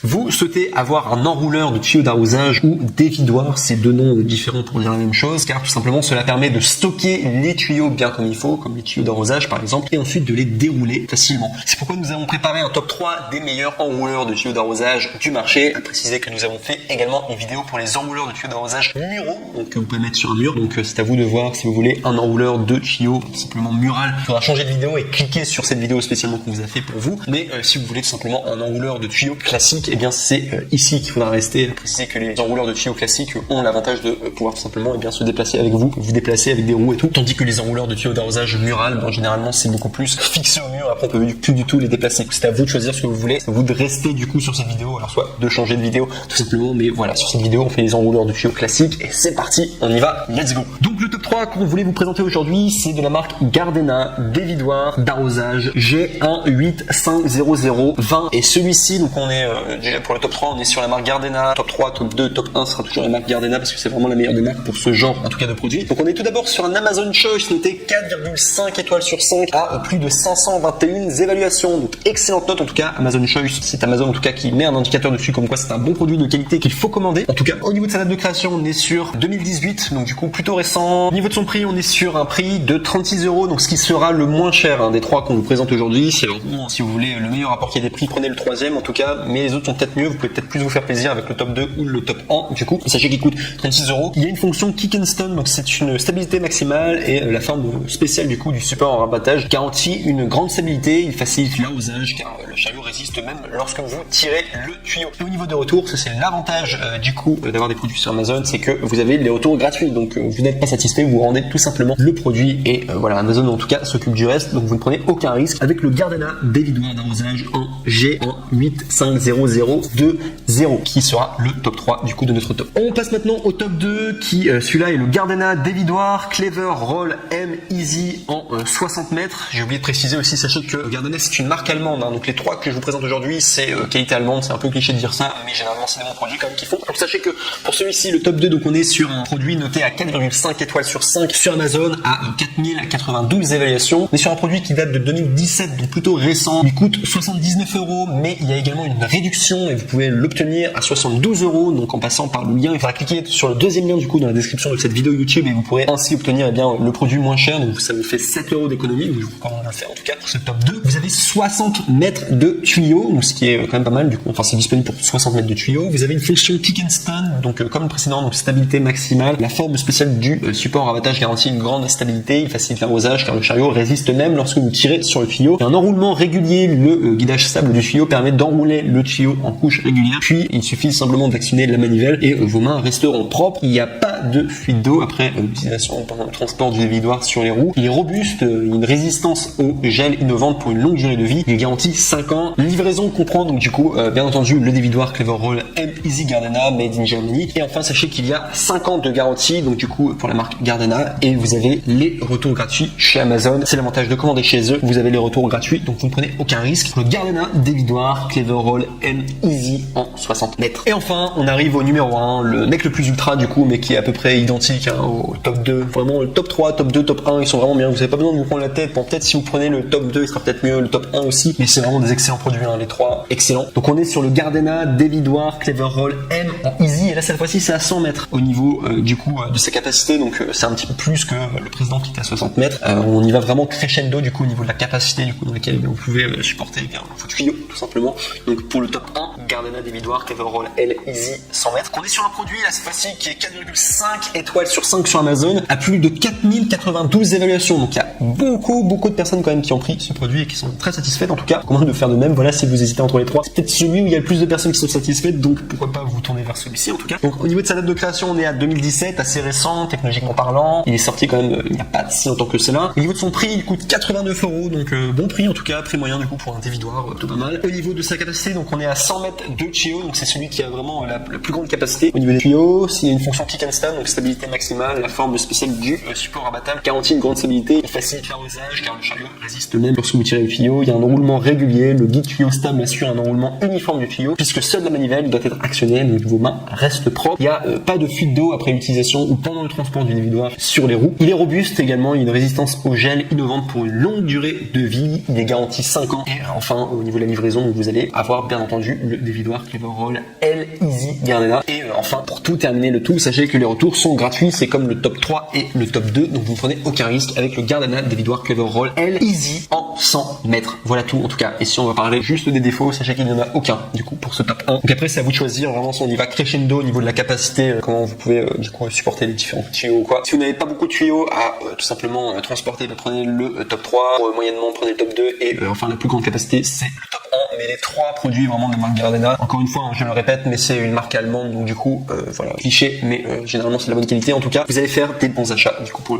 Vous souhaitez avoir un enrouleur de tuyaux d'arrosage ou dévidoir, c'est deux noms différents pour dire la même chose, car tout simplement cela permet de stocker les tuyaux bien comme il faut, comme les tuyaux d'arrosage par exemple, et ensuite de les dérouler facilement. C'est pourquoi nous avons préparé un top 3 des meilleurs enrouleurs de tuyaux d'arrosage du marché. À préciser que nous avons fait également une vidéo pour les enrouleurs de tuyaux d'arrosage muraux, donc que vous pouvez mettre sur un mur. Donc c'est à vous de voir si vous voulez un enrouleur de tuyaux simplement mural. Il faudra changer de vidéo et cliquer sur cette vidéo spécialement qu'on vous a fait pour vous. Mais si vous voulez tout simplement un enrouleur de tuyaux classique, et bien c'est ici qu'il faudra rester. À préciser que les enrouleurs de tuyaux classiques ont l'avantage de pouvoir tout simplement se déplacer avec vous déplacer avec des roues et tout. Tandis que les enrouleurs de tuyaux d'arrosage mural, généralement c'est beaucoup plus fixé au mur. Après on peut plus du tout les déplacer. C'est à vous de choisir ce que vous voulez. C'est à vous de rester du coup sur cette vidéo. Alors soit de changer de vidéo tout simplement, mais voilà, sur cette vidéo on fait les enrouleurs de tuyaux classiques et c'est parti, on y va, let's go. Donc le top 3 qu'on voulait vous présenter aujourd'hui, c'est de la marque Gardena, dévidoir d'arrosage G1850020, et celui-ci, donc on est déjà pour le top 3, on est sur la marque Gardena. Top 3, top 2, top 1 sera toujours la marque Gardena parce que c'est vraiment la meilleure des marques pour ce genre en tout cas de produit. Donc on est tout d'abord sur un Amazon Choice noté 4,5 étoiles sur 5 à plus de 521 évaluations. Donc excellente note en tout cas. Amazon Choice, c'est Amazon en tout cas qui met un indicateur dessus comme quoi c'est un bon produit de qualité qu'il faut commander. En tout cas au niveau de sa date de création, on est sur 2018, donc du coup plutôt récent. Au niveau de son prix, on est sur un prix de 36 €, donc ce qui sera le moins cher des trois qu'on vous présente aujourd'hui. C'est vraiment, si vous voulez le meilleur rapport qualité-prix, prenez le troisième en tout cas, mais les autres sont peut-être mieux. Vous pouvez peut-être plus vous faire plaisir avec le top 2 ou le top 1 du coup. Sachez qu'il coûte 36 €. Il y a une fonction kick and stun, donc c'est une stabilité maximale, et la forme spéciale du coup du support en rabattage garantit une grande stabilité. Il facilite l'arrosage car le chariot résiste même lorsque vous tirez le tuyau. Et au niveau des retours, ça c'est l'avantage du coup d'avoir des produits sur Amazon, c'est que vous avez les retours gratuits. Donc vous n'êtes pas satisfait, vous rendez tout simplement le produit, et voilà, Amazon en tout cas s'occupe du reste, donc vous ne prenez aucun risque avec le Gardena dévidoir d'arrosage en G1850020 qui sera le top 3 du coup de notre top. On passe maintenant au top 2 qui celui-là est le Gardena dévidoir Clever Roll M Easy en 60 mètres. J'ai oublié de préciser aussi, sachez que Gardena c'est une marque allemande, donc les trois que je vous présente aujourd'hui c'est qualité allemande. C'est un peu cliché de dire ça, mais généralement c'est des bons produits quand même qu'il faut. Donc sachez que pour celui-ci, le top 2, donc on est sur un produit noté à 4,5 étoiles sur 5 sur Amazon à 4092 évaluations. On est sur un produit qui date de 2017, donc plutôt récent. Il coûte 79 €, mais il y a également une réduction et vous pouvez l'obtenir à 72 €. Donc en passant par le lien, il faudra cliquer sur le deuxième lien du coup dans la description de cette vidéo YouTube et vous pourrez ainsi obtenir le produit moins cher. Donc ça vous fait 7 € d'économie. Donc je vous recommande de le faire en tout cas pour ce top 2. Vous avez 60 mètres de tuyaux, donc ce qui est quand même pas mal du coup. Enfin c'est disponible pour 60 mètres de tuyaux. Vous avez une fonction kick and stun, donc comme le précédent, donc stabilité maximale. La forme spéciale du support rabattage garantit une grande stabilité. Il facilite l'arrosage car le chariot résiste même lorsque vous tirez sur le tuyau. Et un enroulement régulier, le guidage stable du tuyau permet d'enrouler le tuyau en couche régulière. Puis il suffit simplement d'actionner la manivelle et vos mains resteront propres. Il n'y a pas de fuite d'eau après l'utilisation pendant le transport du dévidoir sur les roues. Il est robuste, une résistance au gel innovante pour une longue durée de vie. Il garantit 5 ans. La livraison comprend donc du coup bien entendu le dévidoir Clever Roll M Easy Gardena made in Germany. Et enfin sachez qu'il y a 5 ans de garantie donc du coup pour la marque Gardena, et vous avez les retours gratuits chez Amazon. C'est l'avantage de commander chez eux, vous avez les retours gratuits donc vous ne prenez aucun risque. Le Gardena dévidoir Clever Roll M Easy en 60 mètres. Et enfin on arrive au numéro 1, le mec le plus ultra du coup, mais qui est à peu près identique au top 2. Vraiment le top 3, top 2, top 1 ils sont vraiment bien. Vous n'avez pas besoin de vous prendre la tête. Bon, peut-être si vous prenez le top 2 il sera peut-être mieux, le top 1 aussi, mais c'est vraiment des excellents produits, les trois excellents. Donc on est sur le Gardena dévidoir Clever Roll M en Easy, et là cette fois-ci c'est à 100 mètres au niveau du coup de sa capacité, donc c'est un petit peu plus que le précédent qui était à 60 mètres. On y va vraiment crescendo du coup au niveau de la capacité du coup dans laquelle vous pouvez supporter vos tuyaux tout simplement. Donc pour le top 1, Gardena dévidoir Clever Roll L Easy 100 mètres. On est sur un produit là cette fois-ci qui est 4,5 étoiles sur 5 sur Amazon à plus de 4092 évaluations. Donc il y a beaucoup de personnes quand même qui ont pris ce produit et qui sont très satisfaites. En tout cas, comment de faire de même. Voilà, si vous hésitez entre les trois, c'est peut-être celui où il y a le plus de personnes qui sont satisfaites, donc pourquoi pas vous tourner vers celui-ci en tout cas. Donc au niveau de sa date de création, on est à 2017, assez récent technologiquement parlant. Il est sorti quand même il n'y a pas si longtemps que cela. Au niveau de son prix, il coûte 89 €, donc bon prix en tout cas, prix moyen du coup pour un dévidoir, plutôt pas mal. Au niveau de sa capacité, donc on est à 100 mètres de tuyau, donc c'est celui qui a vraiment la plus grande capacité. Au niveau des tuyaux, il y a une fonction kick and stand, donc stabilité maximale. La forme spéciale du support rabattable garantit une grande stabilité. Il facilite l'arrosage car le chariot résiste même lorsque vous tirez le tuyau. Il y a un enroulement régulier. Le guide tuyau stable assure un enroulement uniforme du tuyau puisque seule la manivelle doit être actionnée, donc vos mains restent propres. Il n'y a pas de fuite d'eau après l'utilisation ou pendant le transport du dévidoir sur les roues. Il est robuste également. Il y a une résistance au gel innovante pour une longue durée de vie. Il est garanti 5 ans. Et enfin, au niveau de la livraison, vous allez avoir bien entendu entendu le Dévidoir Clever Roll L Easy Gardena. Et enfin, pour tout terminer le tout, sachez que les retours sont gratuits, c'est comme le top 3 et le top 2, donc vous ne prenez aucun risque avec le Gardena Dévidoir Clever Roll L Easy en 100 mètres. Voilà tout en tout cas. Et si on va parler juste des défauts, sachez qu'il n'y en a aucun du coup pour ce top 1. Donc après c'est à vous de choisir vraiment si on y va crescendo au niveau de la capacité, comment vous pouvez du coup supporter les différents tuyaux ou quoi. Si vous n'avez pas beaucoup de tuyaux à tout simplement transporter, prenez le top 3, moyennement prenez le top 2 et enfin la plus grande capacité c'est le top 1. Mais les trois produits vraiment de la marque Gardena, encore une fois je le répète, mais c'est une marque allemande donc du coup voilà, cliché, mais généralement c'est de la bonne qualité. En tout cas vous allez faire des bons achats du coup pour